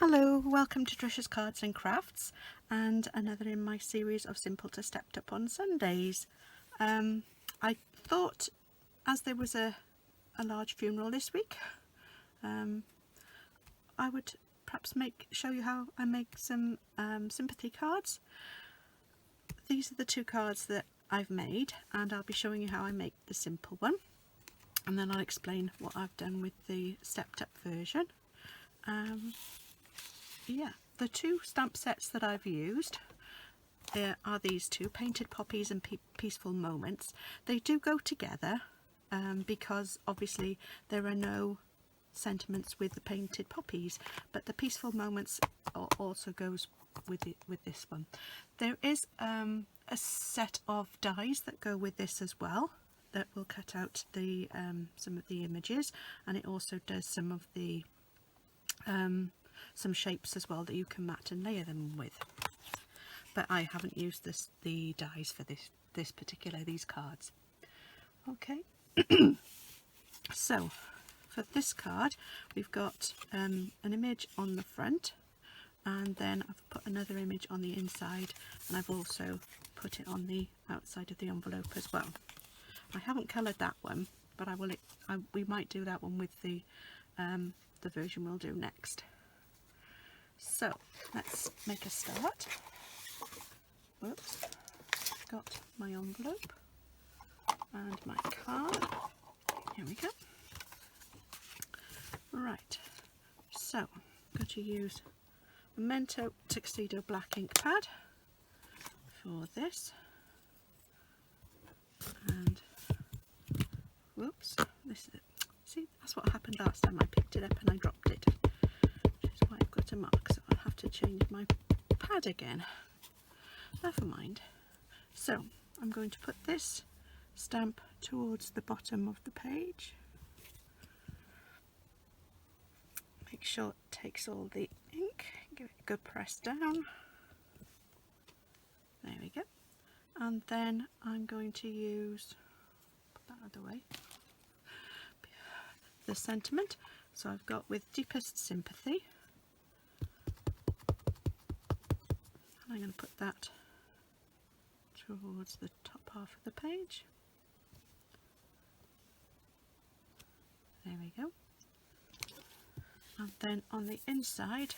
Hello, welcome to Tricia's Cards and Crafts, and another in my series of Simple to Stepped Up on Sundays. I thought, as there was a large funeral this week, I would perhaps show you how I make some sympathy cards. These are the two cards that I've made, and I'll be showing you how I make the simple one, and then I'll explain what I've done with the stepped up version. Yeah, the two stamp sets that I've used are these two, Painted Poppies and Peaceful Moments. They do go together because obviously there are no sentiments with the Painted Poppies, but the Peaceful Moments also goes with this one. There is a set of dies that go with this as well that will cut out the some of the images, and it also does some of the some shapes as well that you can mat and layer them with, but I haven't used the dies for these cards. Okay. So for this card we've got an image on the front, and then I've put another image on the inside, and I've also put it on the outside of the envelope as well. I haven't coloured that one, but we might do that one with the version we'll do next. So let's make a start. Whoops, got my envelope and my card. Here we go. Right, so I'm going to use Memento Tuxedo black ink pad for this, and whoops, this is it. See, that's what happened last time. I picked it up and I dropped it, which is why I've got a mark, so I'll have to change my pad again. Never mind. So I'm going to put this stamp towards the bottom of the page. Make sure it takes all the ink, give it a good press down. There we go. And then I'm going to use, put that out of the way, the sentiment. So I've got with Deepest Sympathy, and I'm going to put that towards the top half of the page. There we go. And then on the inside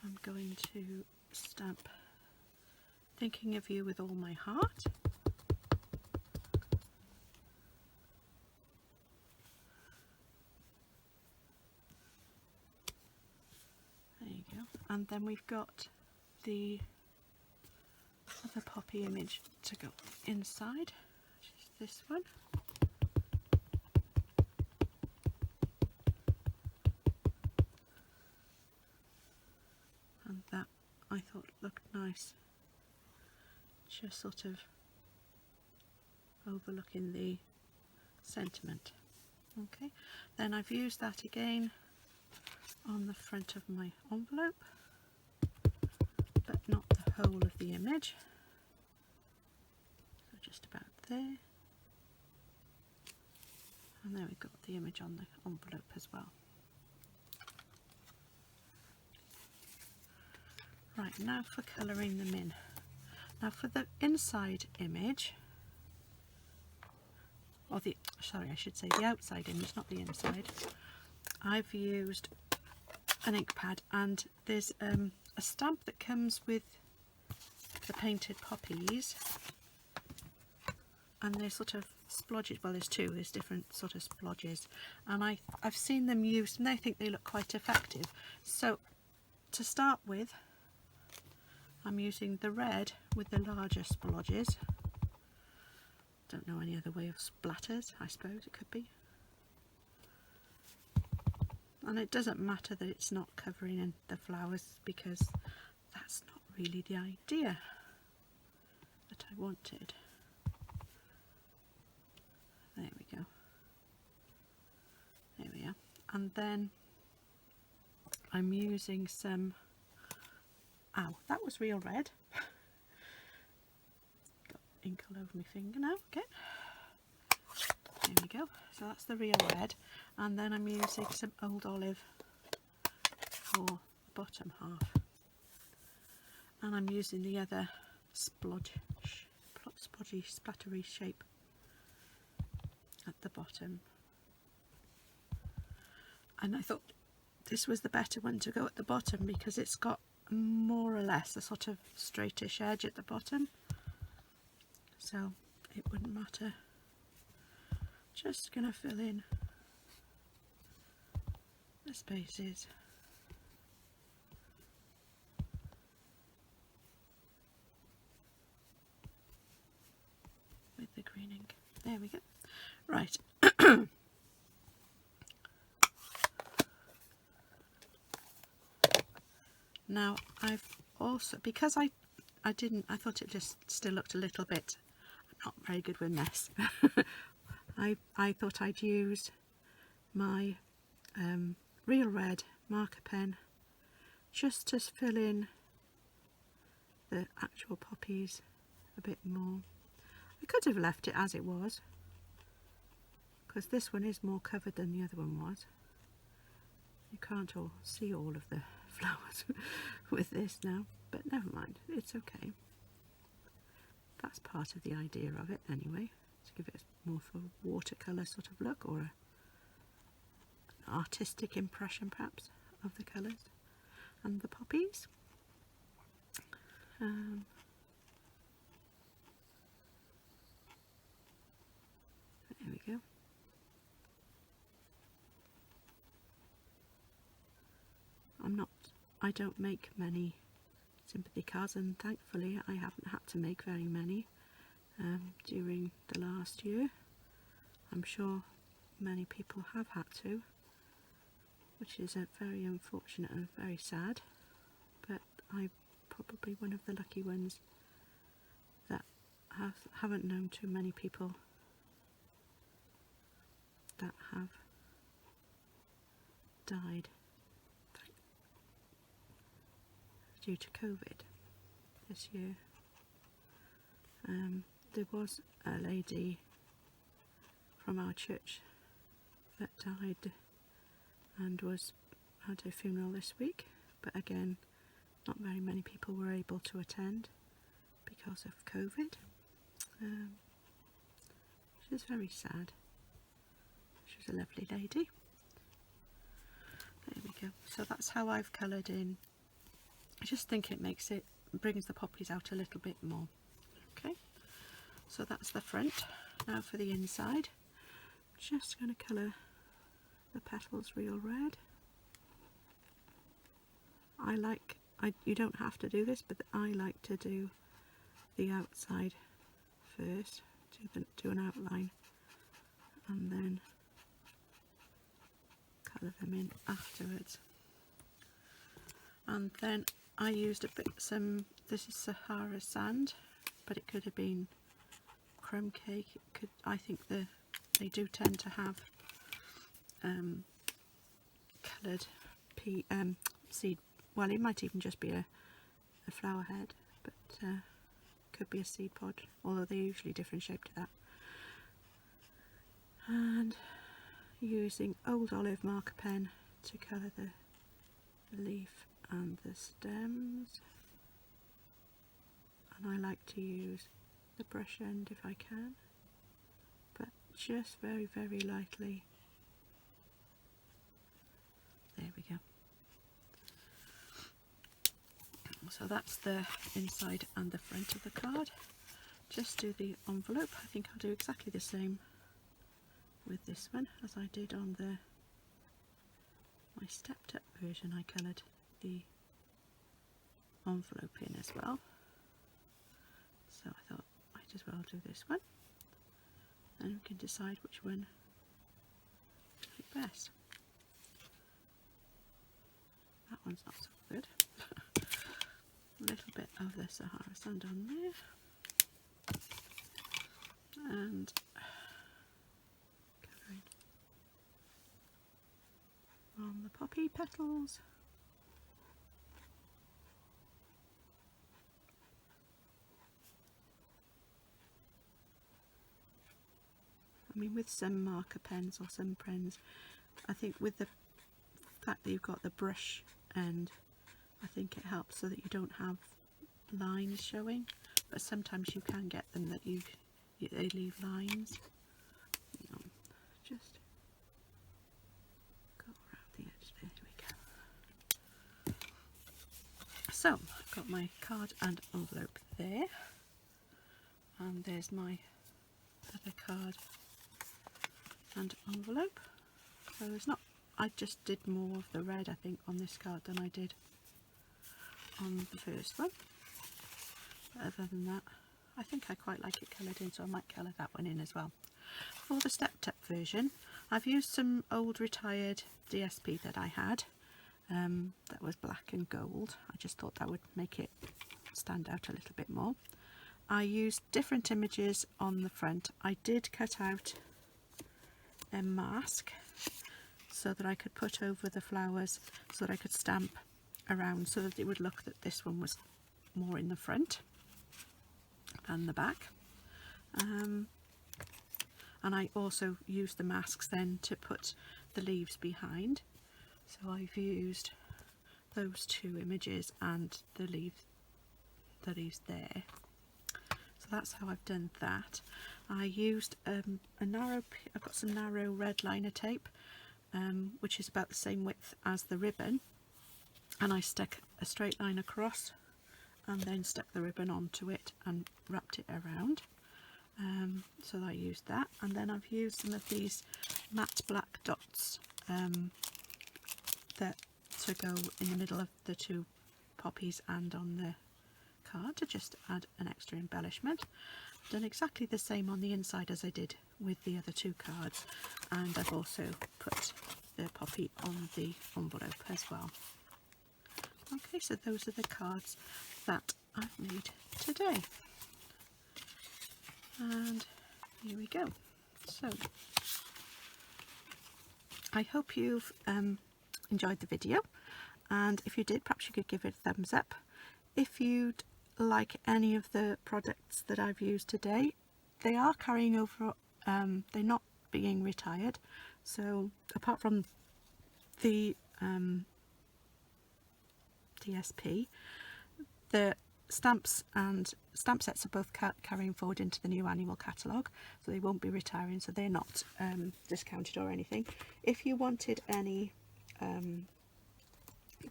I'm going to stamp Thinking of You with All My Heart. There you go. And then we've got the other poppy image to go inside, which is this one. And that I thought looked nice, just sort of overlooking the sentiment. Okay, then I've used that again on the front of my envelope, but not the whole of the image, so just about there, and there we've got the image on the envelope as well. Right, now for colouring them in. Now for the inside image, or the outside image, not the inside, I've used an ink pad, and there's a stamp that comes with the Painted Poppies, and they're sort of splodges. Well, there's different sort of splodges, and I've seen them used and I think they look quite effective. So to start with, I'm using the red with the larger splodges. Don't know any other way of splatters, I suppose it could be. And it doesn't matter that it's not covering in the flowers, because that's not really the idea that I wanted. There we go. There we are. And then I'm using some, ow, that was real red. Got ink all over my finger now. Okay. There we go. So that's the real red, and then I'm using some old olive for the bottom half, and I'm using the other splodgy, splattery shape at the bottom. And I thought this was the better one to go at the bottom because it's got more or less a sort of straightish edge at the bottom, so it wouldn't matter. Just going to fill in the spaces. With the green ink. There we go. Right. Now I've also, because I thought it just still looked a little bit, I'm not very good with mess. I thought I'd use my real red marker pen just to fill in the actual poppies a bit more. I could have left it as it was, because this one is more covered than the other one was. You can't all see all of the flowers with this now, but never mind, it's okay. That's part of the idea of it anyway, to give it more of a watercolour sort of look, or an artistic impression perhaps of the colours and the poppies. There we go. I don't make many sympathy cards, and thankfully I haven't had to make very many during the last year. I'm sure many people have had to, which is very unfortunate and very sad, but I'm probably one of the lucky ones that haven't known too many people that have died due to COVID this year. There was a lady from our church that died and had her funeral this week, but again, not very many people were able to attend because of COVID, which is very sad. She was a lovely lady. There we go. So that's how I've coloured in. I just think it brings the poppies out a little bit more. Okay, so that's the front. Now for the inside, just going to colour the petals real red. You don't have to do this, but I like to do the outside first, do an outline, and then colour them in afterwards. And then I used this is Sahara sand, but it could have been crumb cake. I think they do tend to have coloured seed. Well, it might even just be a flower head, but could be a seed pod, although they're usually different shape to that. And using old olive marker pen to colour the leaf and the stems, and I like to use the brush end if I can, but just very, very lightly. There we go. So that's the inside and the front of the card. Just do the envelope. I think I'll do exactly the same with this one as I did on my stepped up version. I coloured the envelope in as well, so I thought might as well do this one, and we can decide which one to like best. That one's not so good. A little bit of the Sahara sand on there, and coloring on the poppy petals. mean, with some marker pens or some pens, I think with the fact that you've got the brush end, I think it helps so that you don't have lines showing, but sometimes you can get them that they leave lines. Just go around the edge, there we go. So I've got my card and envelope there, and there's my other card and envelope. So there's not, I just did more of the red I think on this card than I did on the first one, but other than that I think I quite like it coloured in, so I might colour that one in as well. For the stepped up version, I've used some old retired DSP that I had that was black and gold. I just thought that would make it stand out a little bit more. I used different images on the front. I did cut out a mask so that I could put over the flowers, so that I could stamp around, so that it would look that this one was more in the front than the back. And I also used the masks then to put the leaves behind, so I've used those two images and the leaves there. So that's how I've done that. I used I've got some narrow red liner tape, which is about the same width as the ribbon, and I stuck a straight line across and then stuck the ribbon onto it and wrapped it around. So I used that, and then I've used some of these matte black dots that to go in the middle of the two poppies and on the card to just add an extra embellishment. I've done exactly the same on the inside as I did with the other two cards, and I've also put the poppy on the envelope as well. Okay, so those are the cards that I've made today, and here we go. So I hope you've enjoyed the video, and if you did, perhaps you could give it a thumbs up. If you'd like any of the products that I've used today, they are carrying over, they're not being retired, so apart from the DSP, the stamps and stamp sets are both carrying forward into the new annual catalogue, so they won't be retiring, so they're not discounted or anything. If you wanted any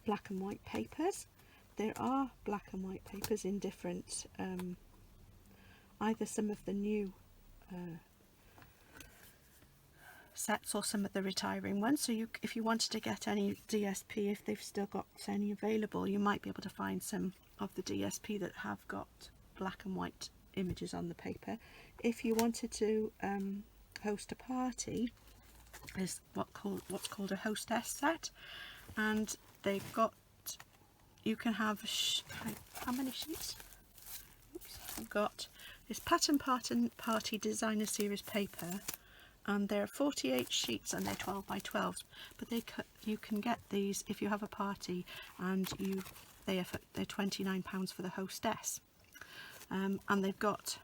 black and white papers, there are black and white papers in different, either some of the new sets or some of the retiring ones. So if you wanted to get any DSP, if they've still got any available, you might be able to find some of the DSP that have got black and white images on the paper. If you wanted to host a party, there's what's called a hostess set, and they've got, you can have how many sheets? Oops, I've got this Pattern Party Designer Series paper, and there are 48 sheets and they're 12 by 12, but you can get these if you have a party, and they're £29 for the hostess, and they've got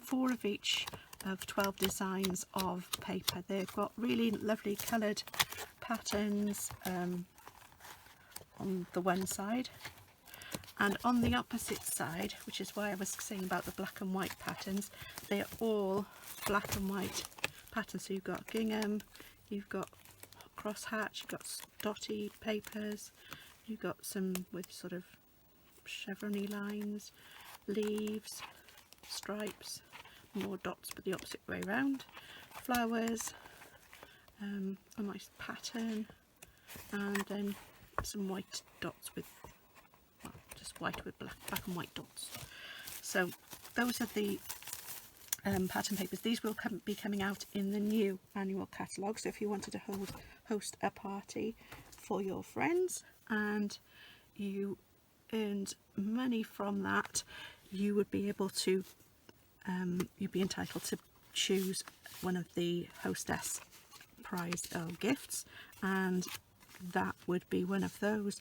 4 of each of 12 designs of paper. They've got really lovely coloured patterns on the one side, and on the opposite side, which is why I was saying about the black and white patterns, they are all black and white patterns. So you've got gingham, you've got crosshatch, you've got dotty papers, you've got some with sort of chevrony lines, leaves, stripes, more dots but the opposite way around, flowers, a nice pattern, and then some white dots with, well, just white with black and white dots. So those are the pattern papers. These will be coming out in the new annual catalogue, so if you wanted to host a party for your friends and you earned money from that, you would be able to you'd be entitled to choose one of the hostess prize gifts, and that would be one of those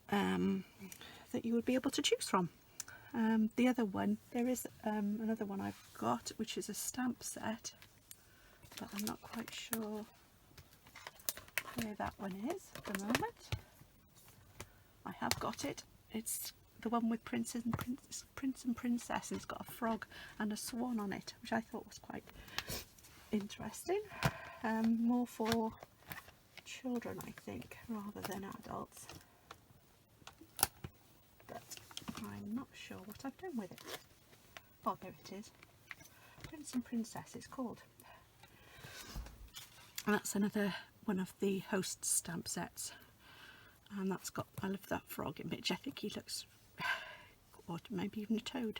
that you would be able to choose from. The other one, there is another one I've got, which is a stamp set. but I'm not quite sure where that one is at the moment. I have got it. It's the one with Prince and Princess, and it's got a frog and a swan on it, which I thought was quite interesting. More for children, I think, rather than adults. But I'm not sure what I've done with it. Oh, there it is. Prince and Princess it's called. And that's another one of the host stamp sets. And that's got, I love that frog image. I think he looks, or maybe even a toad.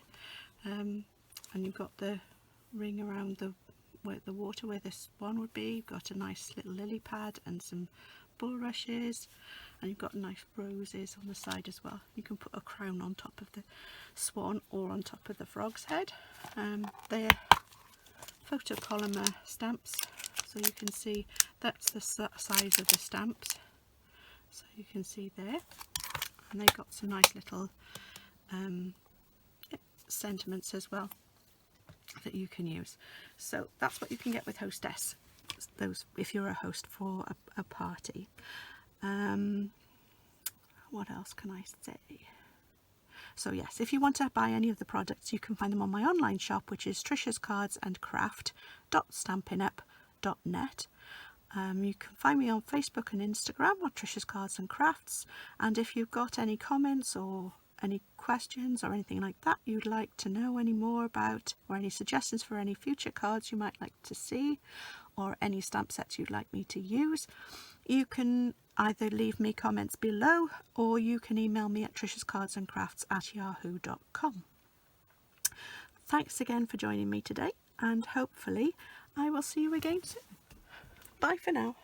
And you've got the ring around the water where the swan would be. You've got a nice little lily pad and some bulrushes, and you've got nice roses on the side as well. You can put a crown on top of the swan or on top of the frog's head. They're photopolymer stamps, so you can see that's the size of the stamps, so you can see there. And they've got some nice little sentiments as well that you can use. So that's what you can get with Hostess, those if you're a host for a party. What else can I say? So yes, if you want to buy any of the products, you can find them on my online shop, which is Tricia's Cards and Craft.stampinup.net. You can find me on Facebook and Instagram on Tricia's Cards and Crafts, and if you've got any comments or any questions or anything like that you'd like to know any more about, or any suggestions for any future cards you might like to see, or any stamp sets you'd like me to use, you can either leave me comments below, or you can email me at triciascardsandcrafts@yahoo.com. Thanks again for joining me today, and hopefully I will see you again soon. Bye for now.